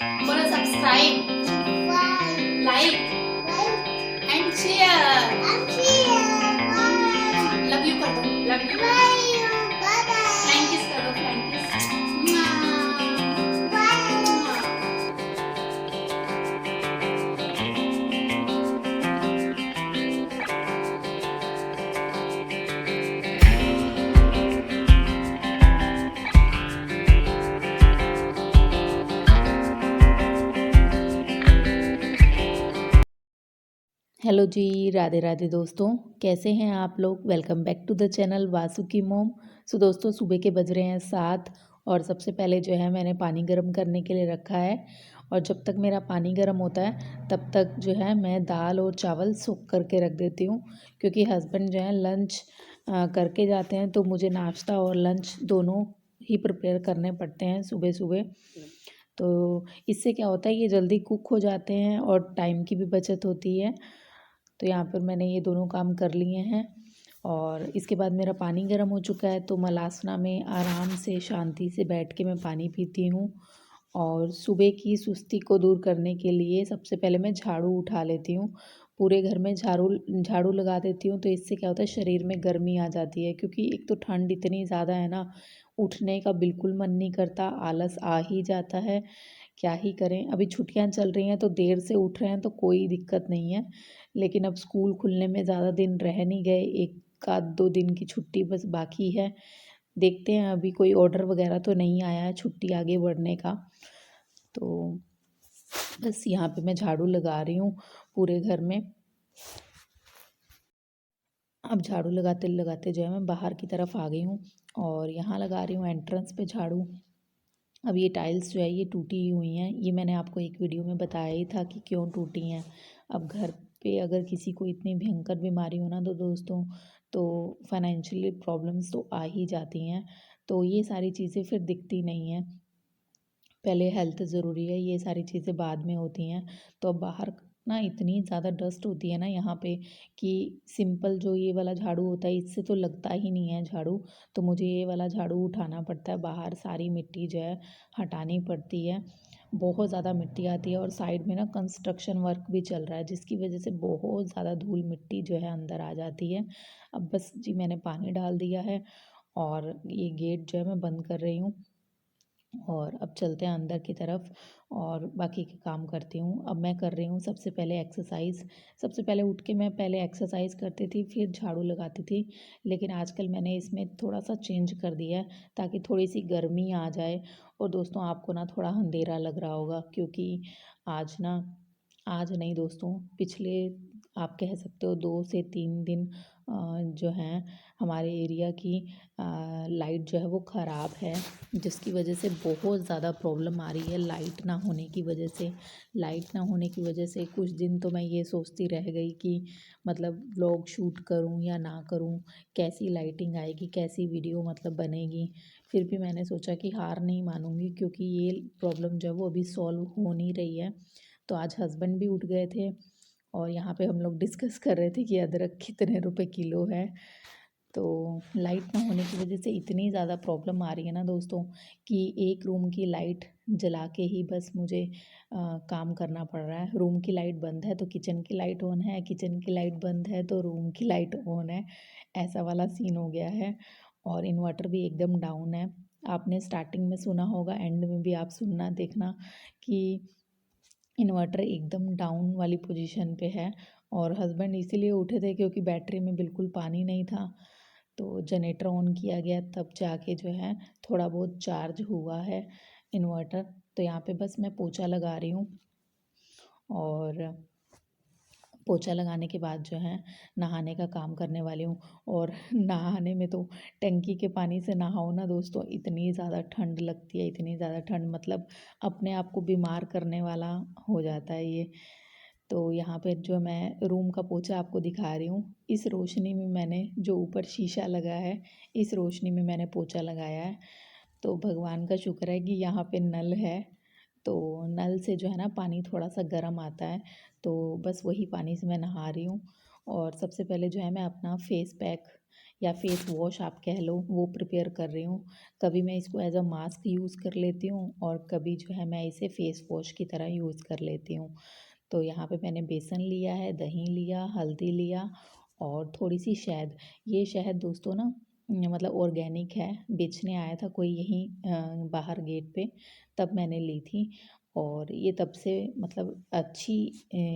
बोलो subscribe, like and share. Love you कर दो, लव यू। थैंक यू कर दो, thank you. Hello ji, Radhe Radhe दोस्तों। कैसे हैं आप लोग? Welcome back to the channel Vasu की मोम। सो दोस्तों, सुबह के बज रहे हैं 7 और सबसे पहले जो है मैंने पानी गर्म करने के लिए रखा है। और जब तक मेरा पानी गर्म होता है तब तक जो है मैं दाल और चावल सोख करके रख देती हूँ, क्योंकि हस्बैंड जो है लंच करके जाते हैं, तो मुझे नाश्ता और लंच दोनों ही प्रिपेयर करने पड़ते हैं सुबह सुबह। तो इससे क्या होता है, ये जल्दी कुक हो जाते हैं और टाइम की भी बचत होती है। तो यहाँ पर मैंने ये दोनों काम कर लिए हैं और इसके बाद मेरा पानी गर्म हो चुका है, तो मलासना में आराम से शांति से बैठ के मैं पानी पीती हूँ। और सुबह की सुस्ती को दूर करने के लिए सबसे पहले मैं झाड़ू उठा लेती हूँ। पूरे घर में झाड़ू झाड़ू लगा देती हूँ, तो इससे क्या होता है, शरीर में गर्मी आ जाती है, क्योंकि एक तो ठंड इतनी ज़्यादा है ना, उठने का बिल्कुल मन नहीं करता, आलस आ ही जाता है। क्या ही करें, अभी छुट्टियां चल रही हैं तो देर से उठ रहे हैं तो कोई दिक्कत नहीं है, लेकिन अब स्कूल खुलने में ज़्यादा दिन रह नहीं गए, एक आध 2 दिन की छुट्टी बस बाकी है। देखते हैं, अभी कोई ऑर्डर वगैरह तो नहीं आया है छुट्टी आगे बढ़ने का। तो बस यहाँ पे मैं झाड़ू लगा रही हूँ पूरे घर में। अब झाड़ू लगाते लगाते जो है मैं बाहर की तरफ आ गई हूँ और यहाँ लगा रही हूँ एंट्रेंस पे झाड़ू। अब ये टाइल्स जो है ये टूटी हुई हैं, ये मैंने आपको एक वीडियो में बताया ही था कि क्यों टूटी हैं। अब घर पे अगर किसी को इतनी भयंकर बीमारी हो ना, तो दोस्तों, तो फाइनेंशियली प्रॉब्लम्स तो आ ही जाती हैं। तो ये सारी चीज़ें फिर दिखती नहीं हैं, पहले हेल्थ ज़रूरी है, ये सारी चीज़ें बाद में होती हैं। तो अब बाहर ना इतनी ज़्यादा डस्ट होती है ना यहाँ पे, कि सिंपल जो ये वाला झाड़ू होता है इससे तो लगता ही नहीं है झाड़ू। तो मुझे ये वाला झाड़ू उठाना पड़ता है, बाहर सारी मिट्टी जो है हटानी पड़ती है। बहुत ज़्यादा मिट्टी आती है और साइड में ना कंस्ट्रक्शन वर्क भी चल रहा है, जिसकी वजह से बहुत ज़्यादा धूल मिट्टी जो है अंदर आ जाती है। अब बस जी मैंने पानी डाल दिया है और ये गेट जो है मैं बंद कर रही हूँ और अब चलते हैं अंदर की तरफ और बाकी के काम करती हूँ। अब मैं कर रही हूँ सबसे पहले एक्सरसाइज़। सबसे पहले उठ के मैं पहले एक्सरसाइज़ करती थी, फिर झाड़ू लगाती थी, लेकिन आजकल मैंने इसमें थोड़ा सा चेंज कर दिया है ताकि थोड़ी सी गर्मी आ जाए। और दोस्तों, आपको ना थोड़ा अंधेरा लग रहा होगा, क्योंकि आज ना, आज नहीं दोस्तों, पिछले आप कह सकते हो 2 से 3 दिन जो हैं हमारे एरिया की लाइट जो है वो ख़राब है, जिसकी वजह से बहुत ज़्यादा प्रॉब्लम आ रही है लाइट ना होने की वजह से। लाइट ना होने की वजह से कुछ दिन तो मैं ये सोचती रह गई कि मतलब व्लॉग शूट करूं या ना करूं, कैसी लाइटिंग आएगी, कैसी वीडियो मतलब बनेगी। फिर भी मैंने सोचा कि हार नहीं मानूंगी, क्योंकि ये प्रॉब्लम जो है वो अभी सॉल्व हो नहीं रही है। तो आज हस्बैंड भी उठ गए थे और यहाँ पे हम लोग डिस्कस कर रहे थे कि अदरक कितने रुपए किलो है। तो लाइट ना होने की वजह से इतनी ज़्यादा प्रॉब्लम आ रही है ना दोस्तों, कि एक रूम की लाइट जला के ही बस मुझे काम करना पड़ रहा है। रूम की लाइट बंद है तो किचन की लाइट ऑन है, किचन की लाइट बंद है तो रूम की लाइट ऑन है, ऐसा वाला सीन हो गया है। और इन्वर्टर भी एकदम डाउन है। आपने स्टार्टिंग में सुना होगा, एंड में भी आप सुनना देखना कि इन्वर्टर एकदम डाउन वाली पोजीशन पे है। और हस्बैंड इसीलिए उठे थे क्योंकि बैटरी में बिल्कुल पानी नहीं था, तो जनरेटर ऑन किया गया, तब जाके जो है थोड़ा बहुत चार्ज हुआ है इन्वर्टर। तो यहाँ पे बस मैं पोछा लगा रही हूँ और पोछा लगाने के बाद जो है नहाने का काम करने वाली हूँ। और नहाने में तो टंकी के पानी से नहाओ ना दोस्तों, इतनी ज़्यादा ठंड लगती है, इतनी ज़्यादा ठंड, मतलब अपने आप को बीमार करने वाला हो जाता है ये। तो यहाँ पे जो मैं रूम का पोछा आपको दिखा रही हूँ, इस रोशनी में मैंने, जो ऊपर शीशा लगा है, इस रोशनी में मैंने पोछा लगाया है। तो भगवान का शुक्र है कि यहाँ पे नल है, तो नल से जो है ना पानी थोड़ा सा गर्म आता है, तो बस वही पानी से मैं नहा रही हूँ। और सबसे पहले जो है मैं अपना फेस पैक या फेस वॉश आप कह लो, वो प्रिपेयर कर रही हूँ। कभी मैं इसको एज अ मास्क यूज़ कर लेती हूँ और कभी जो है मैं इसे फेस वॉश की तरह यूज़ कर लेती हूँ। तो यहाँ पे मैंने बेसन लिया है, दही लिया, हल्दी लिया और थोड़ी सी शहद। ये शहद दोस्तों ना मतलब ऑर्गेनिक है, बेचने आया था कोई यहीं बाहर गेट पे, तब मैंने ली थी और ये तब से मतलब अच्छी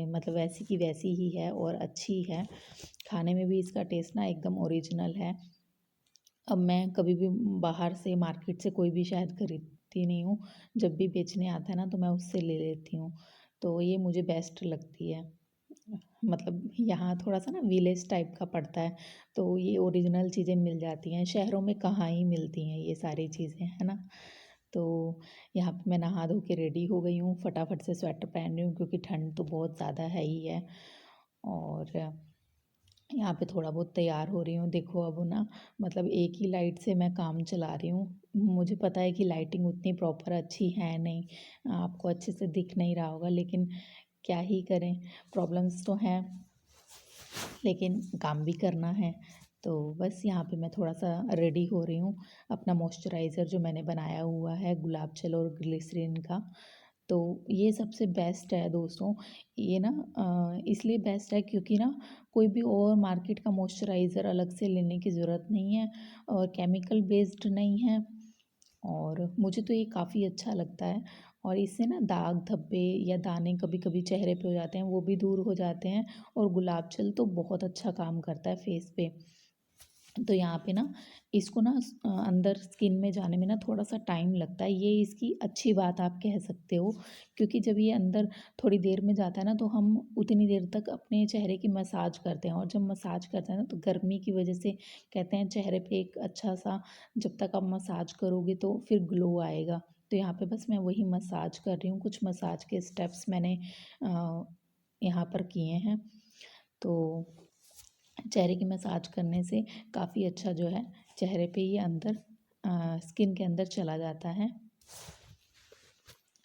मतलब वैसी की वैसी ही है और अच्छी है। खाने में भी इसका टेस्ट ना एकदम ओरिजिनल है। अब मैं कभी भी बाहर से मार्केट से कोई भी शहद खरीदती नहीं हूँ। जब भी बेचने आता है ना तो मैं उससे ले लेती हूँ। तो ये मुझे बेस्ट लगती है। मतलब यहाँ थोड़ा-सा ना विलेज टाइप का पड़ता है, तो ये ओरिजिनल चीज़ें मिल जाती हैं। शहरों में कहाँ ही मिलती हैं ये सारी चीज़ें, है ना? तो यहाँ पे मैं नहा धो के रेडी हो गई हूँ, फटाफट से स्वेटर पहन रही हूँ क्योंकि ठंड तो बहुत ज़्यादा है ही है। और यहाँ पे थोड़ा बहुत तैयार हो रही हूँ। देखो अब ना मतलब एक ही लाइट से मैं काम चला रही हूँ। मुझे पता है कि लाइटिंग उतनी प्रॉपर अच्छी है नहीं, आपको अच्छे से दिख नहीं रहा होगा, लेकिन क्या ही करें, प्रॉब्लम्स तो हैं, लेकिन काम भी करना है। तो बस यहाँ पे मैं थोड़ा-सा रेडी हो रही हूँ। अपना मॉइस्चराइज़र जो मैंने बनाया हुआ है गुलाब जल और ग्लिसरीन का, तो ये सबसे बेस्ट है दोस्तों। ये ना इसलिए बेस्ट है क्योंकि ना कोई भी और मार्केट का मॉइस्चराइज़र अलग से लेने की ज़रूरत नहीं है और केमिकल बेस्ड नहीं है और मुझे तो ये काफ़ी अच्छा लगता है और इससे ना दाग धब्बे या दाने कभी-कभी चेहरे पे हो जाते हैं, वो भी दूर हो जाते हैं और गुलाब जल तो बहुत अच्छा काम करता है फेस पे। तो यहाँ पे ना इसको ना अंदर स्किन में जाने में ना थोड़ा-सा टाइम लगता है, ये इसकी अच्छी बात आप कह सकते हो क्योंकि जब ये अंदर थोड़ी देर में जाता है ना, तो हम उतनी देर तक अपने चेहरे की मसाज करते हैं और जब मसाज करते हैं ना, तो गर्मी की वजह से कहते हैं चेहरे पे एक अच्छा-सा जब तक आप मसाज करोगे तो फिर ग्लो आएगा। तो यहाँ पे बस मैं वही मसाज कर रही हूँ, कुछ मसाज के स्टेप्स मैंने यहाँ पर किए हैं। तो चेहरे की मसाज करने से काफ़ी अच्छा जो है चेहरे पे ये अंदर स्किन के अंदर चला जाता है।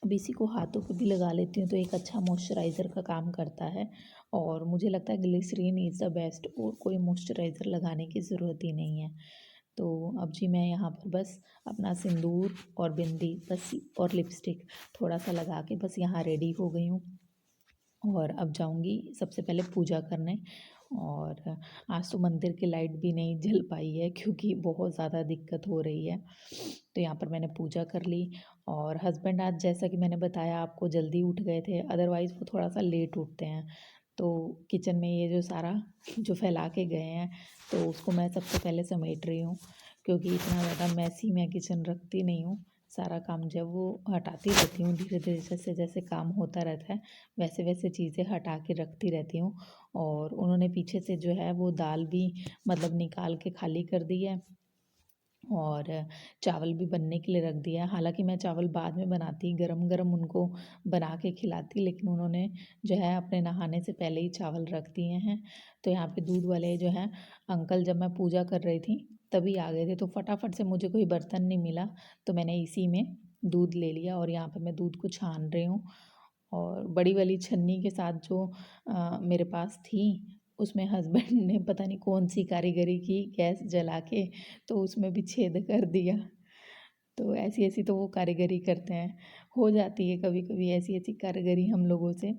अब इसी को हाथों पे भी लगा लेती हूँ तो एक अच्छा मॉइस्चराइज़र का काम करता है और मुझे लगता है ग्लिसरीन इज़ द बेस्ट, और कोई मॉइस्चराइज़र लगाने की ज़रूरत ही नहीं है। तो अब जी मैं यहाँ पर बस अपना सिंदूर और बिंदी बस और लिपस्टिक थोड़ा-सा लगा के बस यहाँ रेडी हो गई हूँ और अब जाऊँगी सबसे पहले पूजा करने। और आज तो मंदिर की लाइट भी नहीं जल पाई है क्योंकि बहुत ज़्यादा दिक्कत हो रही है। तो यहाँ पर मैंने पूजा कर ली और हस्बैंड आज जैसा कि मैंने बताया आपको जल्दी उठ गए थे, अदरवाइज़ वो थोड़ा-सा लेट उठते हैं। तो किचन में ये जो सारा जो फैला के गए हैं, तो उसको मैं सबसे पहले समेट रही हूँ क्योंकि इतना ज़्यादा मेसी मैं किचन रखती नहीं हूँ। सारा काम जो है वो हटाती रहती हूँ धीरे-धीरे, जैसे-जैसे काम होता रहता है, वैसे-वैसे चीज़ें हटा के रखती रहती हूँ। और उन्होंने पीछे से जो है वो दाल भी मतलब निकाल के खाली कर दी है और चावल भी बनने के लिए रख दिया है। हालाँकि मैं चावल बाद में बनाती, गरम-गरम उनको बना के खिलाती, लेकिन उन्होंने जो है अपने नहाने से पहले ही चावल रख दिए हैं। तो यहाँ पे दूध वाले जो हैं अंकल, जब मैं पूजा कर रही थी तभी आ गए थे, तो फटाफट से मुझे कोई बर्तन नहीं मिला, तो मैंने इसी में दूध ले लिया और यहाँ पे मैं दूध को छान रही हूँ। और बड़ी वाली छन्नी के साथ जो मेरे पास थी, उसमें हस्बैंड ने पता नहीं कौन-सी कारीगरी की गैस जला के, तो उसमें भी छेद कर दिया। तो ऐसी-ऐसी तो वो कारीगरी करते हैं। हो जाती है कभी-कभी ऐसी-ऐसी कारीगरी हम लोगों से।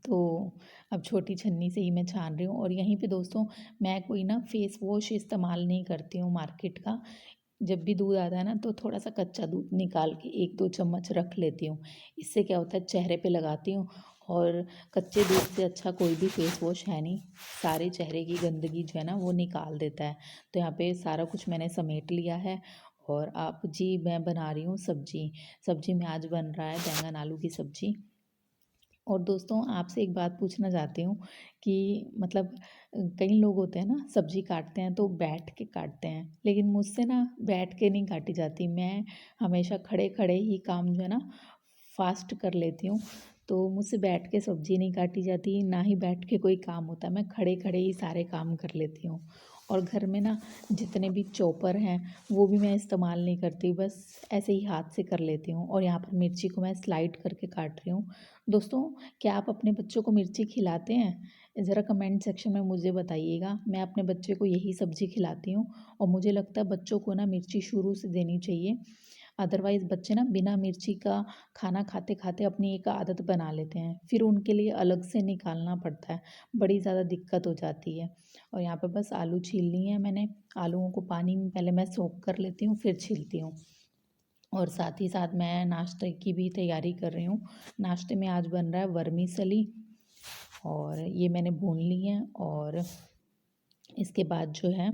तो अब छोटी छन्नी से ही मैं छान रही हूँ और यहीं पे दोस्तों मैं कोई ना फेस वॉश इस्तेमाल नहीं करती हूँ मार्केट का। जब भी दूध आता है ना तो थोड़ा-सा कच्चा दूध निकाल के 1-2 चम्मच रख लेती हूँ। इससे क्या होता है चेहरे पे लगाती हूँ और कच्चे दूध से अच्छा कोई भी फेस वॉश है नहीं। सारे चेहरे की गंदगी जो है ना वो निकाल देता है। तो यहाँ पे सारा कुछ मैंने समेट लिया है और अब जी मैं बना रही हूँ सब्ज़ी। सब्ज़ी में आज बन रहा है बैंगन आलू की सब्ज़ी। और दोस्तों आपसे एक बात पूछना चाहती हूँ कि मतलब कई लोग होते हैं ना सब्ज़ी काटते हैं तो बैठ के काटते हैं, लेकिन मुझसे ना बैठ के नहीं काटी जाती। मैं हमेशा खड़े-खड़े ही काम जो है ना फ़ास्ट कर लेती हूँ। तो मुझसे बैठ के सब्ज़ी नहीं काटी जाती, ना ही बैठ के कोई काम होता है। मैं खड़े-खड़े ही सारे काम कर लेती हूँ। और घर में ना जितने भी चॉपर हैं वो भी मैं इस्तेमाल नहीं करती, बस ऐसे ही हाथ से कर लेती हूँ। और यहाँ पर मिर्ची को मैं स्लाइड करके काट रही हूँ। दोस्तों क्या आप अपने बच्चों को मिर्ची खिलाते हैं? ज़रा कमेंट सेक्शन में मुझे बताइएगा। मैं अपने बच्चे को यही सब्ज़ी खिलाती हूँ और मुझे लगता है बच्चों को ना मिर्ची शुरू से देनी चाहिए। अदरवाइज़ बच्चे ना बिना मिर्ची का खाना खाते खाते अपनी एक आदत बना लेते हैं, फिर उनके लिए अलग से निकालना पड़ता है, बड़ी ज़्यादा दिक्कत हो जाती है। और यहाँ पे बस आलू छील लिए हैं मैंने। आलूओं को पानी में पहले मैं सोक कर लेती हूँ, फिर छीलती हूँ। और साथ ही साथ मैं नाश्ते की भी तैयारी कर रही हूँ। नाश्ते में आज बन रहा है वर्मीसेली, और ये मैंने भून ली है। और इसके बाद जो है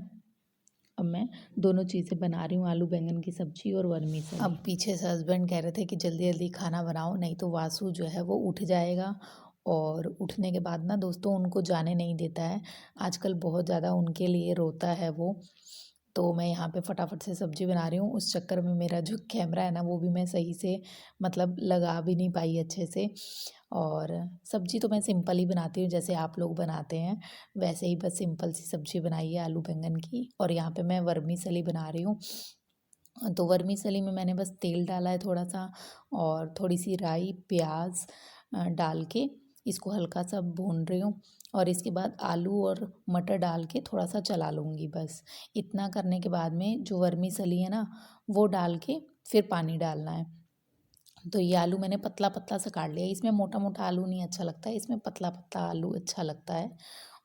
अब मैं दोनों चीज़ें बना रही हूँ, आलू बैंगन की सब्ज़ी और वर्मीसेली। अब पीछे से हस्बैंड कह रहे थे कि जल्दी जल्दी खाना बनाओ, नहीं तो वासु जो है वो उठ जाएगा। और उठने के बाद ना दोस्तों उनको जाने नहीं देता है। आजकल बहुत ज़्यादा उनके लिए रोता है वो। तो मैं यहाँ पे फटाफट से सब्ज़ी बना रही हूँ। उस चक्कर में मेरा जो कैमरा है ना वो भी मैं सही से मतलब लगा भी नहीं पाई अच्छे से। और सब्ज़ी तो मैं सिंपल ही बनाती हूँ, जैसे आप लोग बनाते हैं वैसे ही, बस सिंपल सी सब्ज़ी बनाई है आलू बैंगन की। और यहाँ पे मैं वर्मीसेली बना रही हूँ। तो वर्मीसेली में मैंने बस तेल डाला है थोड़ा सा, और थोड़ी सी राई प्याज डाल के इसको हल्का सा भून रही हूँ। और इसके बाद आलू और मटर डाल के थोड़ा सा चला लूँगी बस। इतना करने के बाद में जो वर्मीसेली है ना वो डाल के फिर पानी डालना है। तो ये आलू मैंने पतला पतला सा काट लिया। इसमें मोटा मोटा आलू नहीं अच्छा लगता है, इसमें पतला पतला आलू अच्छा लगता है।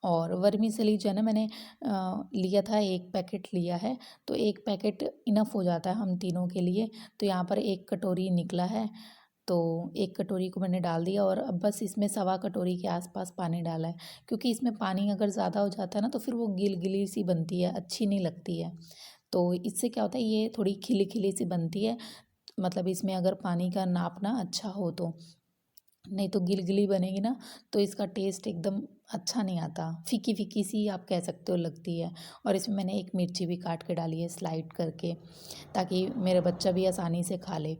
और वर्मीसेली जो है ना मैंने लिया था, 1 पैकेट लिया है। तो 1 पैकेट इनफ हो जाता है हम तीनों के लिए। तो यहाँ पर 1 कटोरी निकला है। तो 1 कटोरी को मैंने डाल दिया, और अब बस इसमें 1.25 कटोरी के आसपास पानी डाला है। क्योंकि इसमें पानी अगर ज़्यादा हो जाता है ना तो फिर वो गिल गिली सी बनती है, अच्छी नहीं लगती है। तो इससे क्या होता है, ये थोड़ी खिली खिली सी बनती है। मतलब इसमें अगर पानी का नापना अच्छा हो तो, नहीं तो गिलगिली बनेगी ना तो इसका टेस्ट एकदम अच्छा नहीं आता, फीकी फीकी सी आप कह सकते हो लगती है। और इसमें मैंने एक मिर्ची भी काट के डाली है स्लाइड करके, ताकि मेरा बच्चा भी आसानी से खा ले।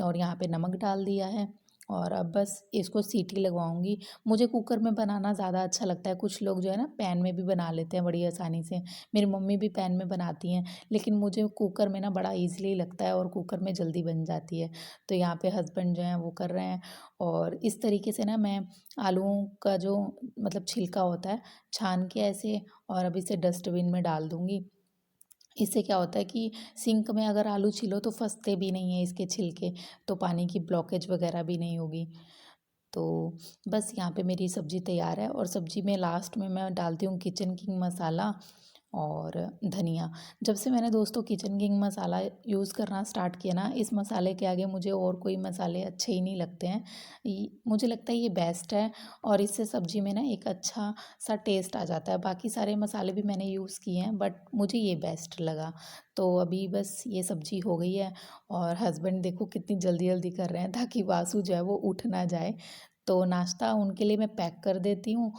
और यहाँ पे नमक डाल दिया है। और अब बस इसको सीटी लगवाऊंगी। मुझे कुकर में बनाना ज़्यादा अच्छा लगता है। कुछ लोग जो है ना पैन में भी बना लेते हैं बड़ी आसानी से। मेरी मम्मी भी पैन में बनाती हैं, लेकिन मुझे कुकर में ना बड़ा ईज़िली लगता है और कुकर में जल्दी बन जाती है। तो यहाँ पे हस्बैंड जो हैं वो कर रहे हैं। और इस तरीके से ना मैं आलूओं का जो मतलब छिलका होता है छान के ऐसे, और अब इसे डस्टबिन में डाल दूँगी। इससे क्या होता है कि सिंक में अगर आलू छीलो तो फँसते भी नहीं हैं इसके छिलके, तो पानी की ब्लॉकेज वगैरह भी नहीं होगी। तो बस यहाँ पे मेरी सब्ज़ी तैयार है। और सब्ज़ी में लास्ट में मैं डालती हूँ किचन किंग मसाला और धनिया। जब से मैंने दोस्तों किचन किंग मसाला यूज़ करना स्टार्ट किया ना, इस मसाले के आगे मुझे और कोई मसाले अच्छे ही नहीं लगते हैं। मुझे लगता है ये बेस्ट है, और इससे सब्ज़ी में ना एक अच्छा सा टेस्ट आ जाता है। बाकी सारे मसाले भी मैंने यूज़ किए हैं, बट मुझे ये बेस्ट लगा। तो अभी बस ये सब्ज़ी हो गई है। और हस्बैंड देखो कितनी जल्दी जल्दी कर रहे हैं ताकि वासु जो है वो उठ ना जाए। तो नाश्ता उनके लिए मैं पैक कर देती हूँ,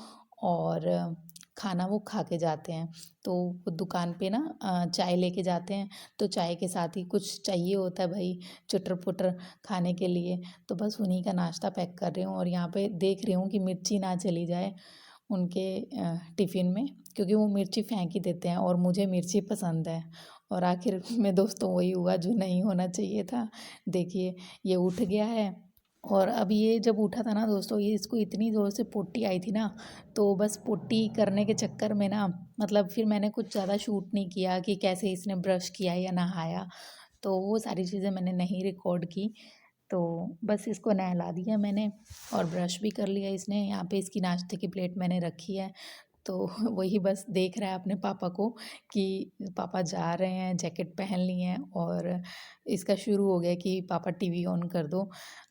और खाना वो खा के जाते हैं। तो वो दुकान पे ना चाय लेके जाते हैं, तो चाय के साथ ही कुछ चाहिए होता है भाई, चुटर पुटर खाने के लिए। तो बस उन्हीं का नाश्ता पैक कर रही हूँ। और यहाँ पे देख रही हूँ कि मिर्ची ना चली जाए उनके टिफ़िन में, क्योंकि वो मिर्ची फेंक ही देते हैं और मुझे मिर्ची पसंद है। और आखिर में दोस्तों वही हुआ जो नहीं होना चाहिए था। देखिए ये उठ गया है। और अब ये जब उठा था ना दोस्तों, ये इसको इतनी ज़ोर से पोटी आई थी ना, तो बस पोटी करने के चक्कर में ना मतलब फिर मैंने कुछ ज़्यादा शूट नहीं किया कि कैसे इसने ब्रश किया या नहाया। तो वो सारी चीज़ें मैंने नहीं रिकॉर्ड की। तो बस इसको नहला दिया मैंने, और ब्रश भी कर लिया इसने। यहाँ पे इसकी नाश्ते की प्लेट मैंने रखी है। तो वही बस देख रहा है अपने पापा को कि पापा जा रहे हैं, जैकेट पहन ली हैं, और इसका शुरू हो गया कि पापा टीवी ऑन कर दो।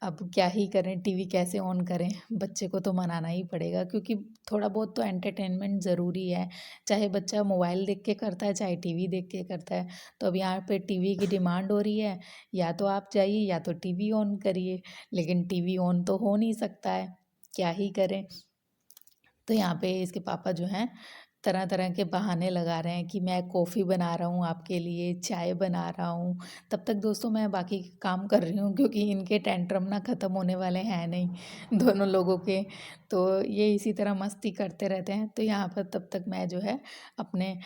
अब क्या ही करें, टीवी कैसे ऑन करें, बच्चे को तो मनाना ही पड़ेगा, क्योंकि थोड़ा बहुत तो एंटरटेनमेंट ज़रूरी है। चाहे बच्चा मोबाइल देख के करता है, चाहे टीवी देख के करता है। तो अब यहाँ पे टीवी की डिमांड हो रही है, या तो आप जाइए या तो टीवी ऑन करिए। लेकिन टीवी ऑन तो हो नहीं सकता है, क्या ही करें। तो यहाँ पे इसके पापा जो हैं तरह तरह के बहाने लगा रहे हैं कि मैं कॉफ़ी बना रहा हूँ आपके लिए, चाय बना रहा हूँ। तब तक दोस्तों मैं बाकी काम कर रही हूँ, क्योंकि इनके टेंट्रम ना ख़त्म होने वाले हैं नहीं दोनों लोगों के। तो ये इसी तरह मस्ती करते रहते हैं। तो यहाँ पर तब तक मैं जो है अपने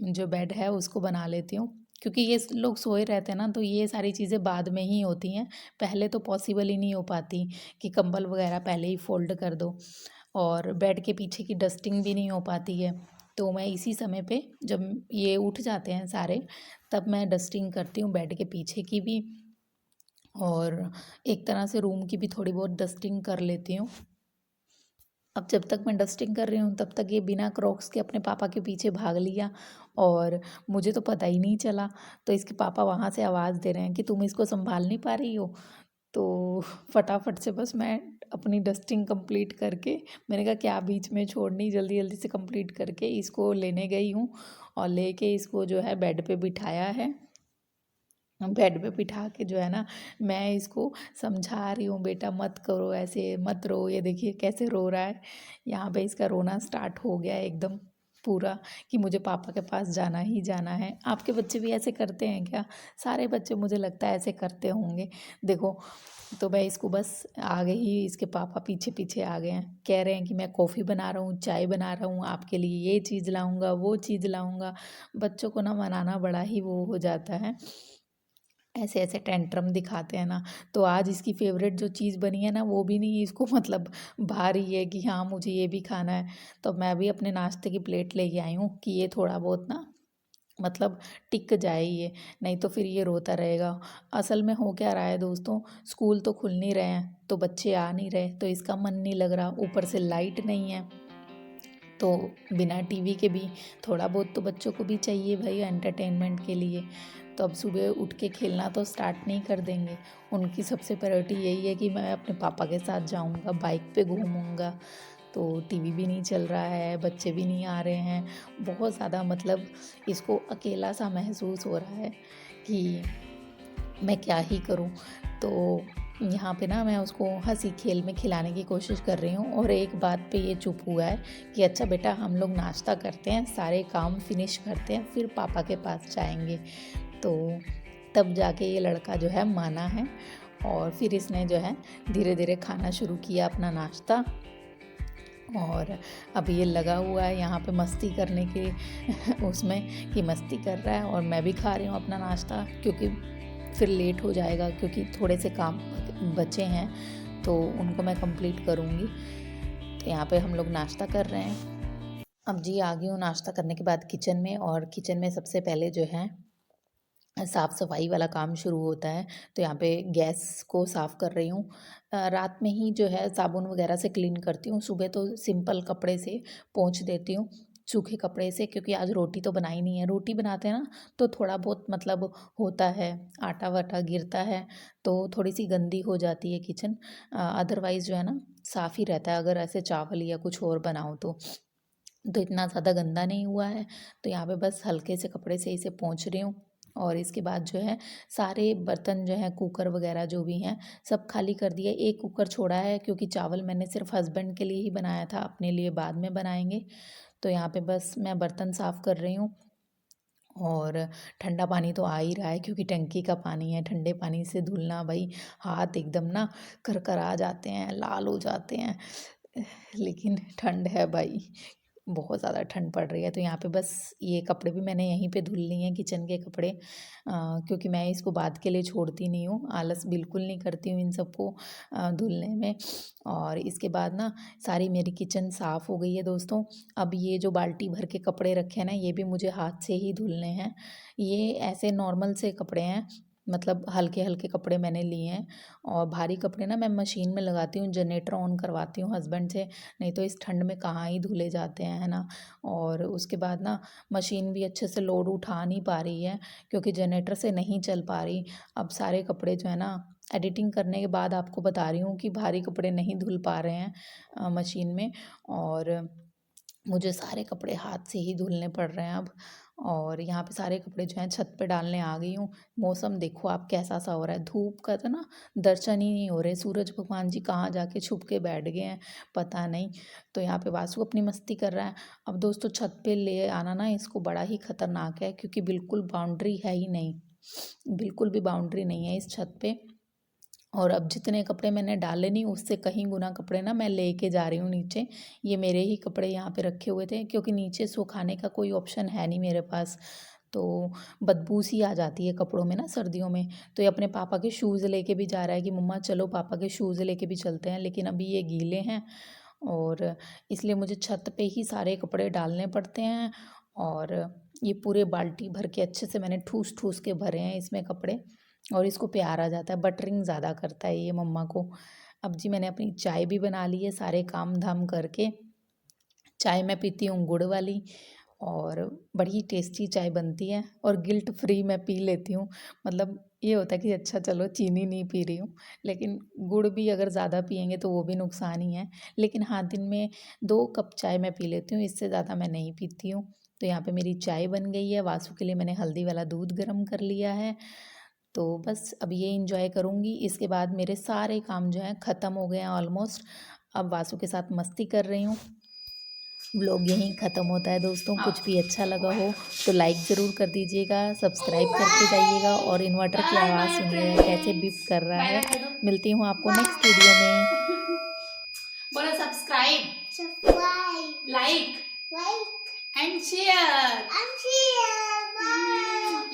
जो बेड है उसको बना लेती हूँ, क्योंकि ये लोग सोए रहते हैं ना, तो ये सारी चीज़ें बाद में ही होती हैं, पहले तो पॉसिबल ही नहीं हो पाती कि कंबल वगैरह पहले ही फ़ोल्ड कर दो, और बेड के पीछे की डस्टिंग भी नहीं हो पाती है। तो मैं इसी समय पे जब ये उठ जाते हैं सारे, तब मैं डस्टिंग करती हूँ बेड के पीछे की भी, और एक तरह से रूम की भी थोड़ी बहुत डस्टिंग कर लेती हूँ। अब जब तक मैं डस्टिंग कर रही हूँ तब तक ये बिना क्रॉक्स के अपने पापा के पीछे भाग लिया, और मुझे तो पता ही नहीं चला। तो इसके पापा वहाँ से आवाज़ दे रहे हैं कि तुम इसको संभाल नहीं पा रही हो। तो फटाफट से बस मैं अपनी डस्टिंग कंप्लीट करके, मैंने कहा क्या बीच में छोड़नी, जल्दी जल्दी से कंप्लीट करके इसको लेने गई हूँ, और लेके इसको जो है बेड पे बिठाया है। बेड पे बिठा के जो है ना, मैं इसको समझा रही हूँ, बेटा मत करो ऐसे, मत रो, ये देखिए कैसे रो रहा है। यहाँ पे इसका रोना स्टार्ट हो गया है एकदम पूरा, कि मुझे पापा के पास जाना ही जाना है। आपके बच्चे भी ऐसे करते हैं क्या? सारे बच्चे मुझे लगता है ऐसे करते होंगे। देखो, तो मैं इसको बस आ गई ही, इसके पापा पीछे पीछे आ गए हैं, कह रहे हैं कि मैं कॉफ़ी बना रहा हूँ, चाय बना रहा हूँ, आपके लिए ये चीज़ लाऊंगा, वो चीज़ लाऊंगा। बच्चों को ना मनाना बड़ा ही वो हो जाता है, ऐसे ऐसे टेंट्रम दिखाते हैं ना। तो आज इसकी फेवरेट जो चीज़ बनी है ना, वो भी नहीं इसको मतलब भा रही है कि हाँ मुझे ये भी खाना है। तो मैं भी अपने नाश्ते की प्लेट लेके आई हूँ कि ये थोड़ा बहुत ना मतलब टिक जाए ये, नहीं तो फिर ये रोता रहेगा। असल में हो क्या रहा है दोस्तों, स्कूल तो खुल नहीं रहे हैं, तो बच्चे आ नहीं रहे, तो इसका मन नहीं लग रहा, ऊपर से लाइट नहीं है। तो बिना टीवी के भी थोड़ा बहुत तो बच्चों को भी चाहिए भाई एंटरटेनमेंट के लिए। तो अब सुबह उठ के खेलना तो स्टार्ट नहीं कर देंगे, उनकी सबसे प्रायोरिटी यही है कि मैं अपने पापा के साथ जाऊंगा, बाइक पे घूमूंगा। तो टीवी भी नहीं चल रहा है, बच्चे भी नहीं आ रहे हैं, बहुत ज़्यादा मतलब इसको अकेला सा महसूस हो रहा है कि मैं क्या ही करूं। तो यहाँ पे ना मैं उसको हंसी खेल में खिलाने की कोशिश कर रही हूँ, और एक बात पे ये चुप हुआ है कि अच्छा बेटा हम लोग नाश्ता करते हैं, सारे काम फिनिश करते हैं, फिर पापा के पास जाएंगे। तो तब जाके ये लड़का जो है माना है, और फिर इसने जो है धीरे धीरे खाना शुरू किया अपना नाश्ता। और अब ये लगा हुआ है यहाँ पे मस्ती करने की उसमें, कि मस्ती कर रहा है, और मैं भी खा रही हूँ अपना नाश्ता, क्योंकि फिर लेट हो जाएगा, क्योंकि थोड़े से काम बचे हैं तो उनको मैं कंप्लीट करूँगी। तो यहाँ पे हम लोग नाश्ता कर रहे हैं। अब जी आ गई हूँ नाश्ता करने के बाद किचन में, और किचन में सबसे पहले जो है साफ़ सफाई वाला काम शुरू होता है। तो यहाँ पे गैस को साफ़ कर रही हूँ। रात में ही जो है साबुन वगैरह से क्लीन करती हूँ, सुबह तो सिंपल कपड़े से पोंछ देती हूँ, सूखे कपड़े से, क्योंकि आज रोटी तो बनाई नहीं है। रोटी बनाते हैं ना तो थोड़ा बहुत मतलब होता है, आटा वाटा गिरता है, तो थोड़ी सी गंदी हो जाती है किचन। अदरवाइज़ जो है ना साफ़ ही रहता है, अगर ऐसे चावल या कुछ और बनाओ तो इतना ज़्यादा गंदा नहीं हुआ है। तो यहाँ पे बस हल्के से कपड़े से इसे पोंछ रही हूँ, और इसके बाद जो है सारे बर्तन जो हैं, कुकर वगैरह जो भी हैं, सब खाली कर दिए। एक कुकर छोड़ा है क्योंकि चावल मैंने सिर्फ हस्बैंड के लिए ही बनाया था, अपने लिए बाद में बनाएंगे। तो यहाँ पे बस मैं बर्तन साफ़ कर रही हूँ, और ठंडा पानी तो आ ही रहा है क्योंकि टंकी का पानी है। ठंडे पानी से धुलना भाई, हाथ एकदम ना करकरा जाते हैं, लाल हो जाते हैं। लेकिन ठंड है भाई, बहुत ज़्यादा ठंड पड़ रही है। तो यहाँ पे बस ये कपड़े भी मैंने यहीं पे धुल लिए हैं, किचन के कपड़े, क्योंकि मैं इसको बाद के लिए छोड़ती नहीं हूँ, आलस बिल्कुल नहीं करती हूँ इन सबको धुलने में। और इसके बाद ना सारी मेरी किचन साफ़ हो गई है दोस्तों। अब ये जो बाल्टी भर के कपड़े रखे हैं ना, ये भी मुझे हाथ से ही धुलने हैं। ये ऐसे नॉर्मल से कपड़े हैं, मतलब हल्के हल्के कपड़े मैंने लिए हैं, और भारी कपड़े ना मैं मशीन में लगाती हूँ, जनरेटर ऑन करवाती हूँ हस्बैंड से, नहीं तो इस ठंड में कहाँ ही धुले जाते हैं, है ना। और उसके बाद ना मशीन भी अच्छे से लोड उठा नहीं पा रही है, क्योंकि जनरेटर से नहीं चल पा रही। अब सारे कपड़े जो है ना, एडिटिंग करने के बाद आपको बता रही हूँ कि भारी कपड़े नहीं धुल पा रहे हैं मशीन में, और मुझे सारे कपड़े हाथ से ही धुलने पड़ रहे हैं अब। और यहाँ पे सारे कपड़े जो हैं छत पे डालने आ गई हूँ। मौसम देखो आप कैसा सा हो रहा है, धूप का तो ना दर्शन ही नहीं हो रहे, सूरज भगवान जी कहाँ जाके छुप के बैठ गए हैं पता नहीं। तो यहाँ पे वासु अपनी मस्ती कर रहा है। अब दोस्तों छत पे ले आना ना इसको बड़ा ही खतरनाक है, क्योंकि बिल्कुल बाउंड्री है ही नहीं, बिल्कुल भी बाउंड्री नहीं है इस छत पे। और अब जितने कपड़े मैंने डाले नहीं, उससे कहीं गुना कपड़े ना मैं लेके जा रही हूँ नीचे। ये मेरे ही कपड़े यहाँ पे रखे हुए थे, क्योंकि नीचे सुखाने का कोई ऑप्शन है नहीं मेरे पास। तो बदबू सी आ जाती है कपड़ों में ना सर्दियों में। तो ये अपने पापा के शूज़ लेके भी जा रहा है कि मम्मा चलो पापा के शूज़ लेके भी चलते हैं, लेकिन अभी ये गीले हैं और इसलिए मुझे छत पे ही सारे कपड़े डालने पड़ते हैं। और ये पूरे बाल्टी भर के अच्छे से मैंने ठूस ठूस के भरे हैं इसमें कपड़े, और इसको प्यार आ जाता है, बटरिंग ज़्यादा करता है ये मम्मा को। अब जी मैंने अपनी चाय भी बना ली है सारे काम धाम करके। चाय मैं पीती हूँ गुड़ वाली, और बड़ी टेस्टी चाय बनती है और गिल्ट फ्री मैं पी लेती हूँ। मतलब ये होता है कि अच्छा चलो चीनी नहीं पी रही हूँ, लेकिन गुड़ भी अगर ज़्यादा पिएंगे तो वो भी नुकसान ही है। लेकिन हाँ, दिन में 2 कप चाय मैं पी लेती हूँ, इससे ज़्यादा मैं नहीं पीती हूँ। तो यहाँ पे मेरी चाय बन गई है, वासु के लिए मैंने हल्दी वाला दूध गर्म कर लिया है। तो बस अब ये एंजॉय करूँगी, इसके बाद मेरे सारे काम जो हैं ख़त्म हो गए हैं ऑलमोस्ट। अब वासु के साथ मस्ती कर रही हूँ। व्लॉग यहीं ख़त्म होता है दोस्तों। कुछ भी अच्छा लगा हो तो लाइक ज़रूर कर दीजिएगा, सब्सक्राइब करके जाइएगा, और इन्वर्टर की बाय आवाज़ बाय सुनिएगा कैसे बिप फ्रेंड्स, कर रहा बाय है। बाय कर दो। मिलती हूँ आपको नेक्स्ट वीडियो में। बोलो subscribe, like and share.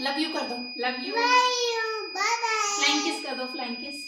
Love you कर दो, लव यू। फ्लाइंग किस कर दो, फ्लाइंग किस।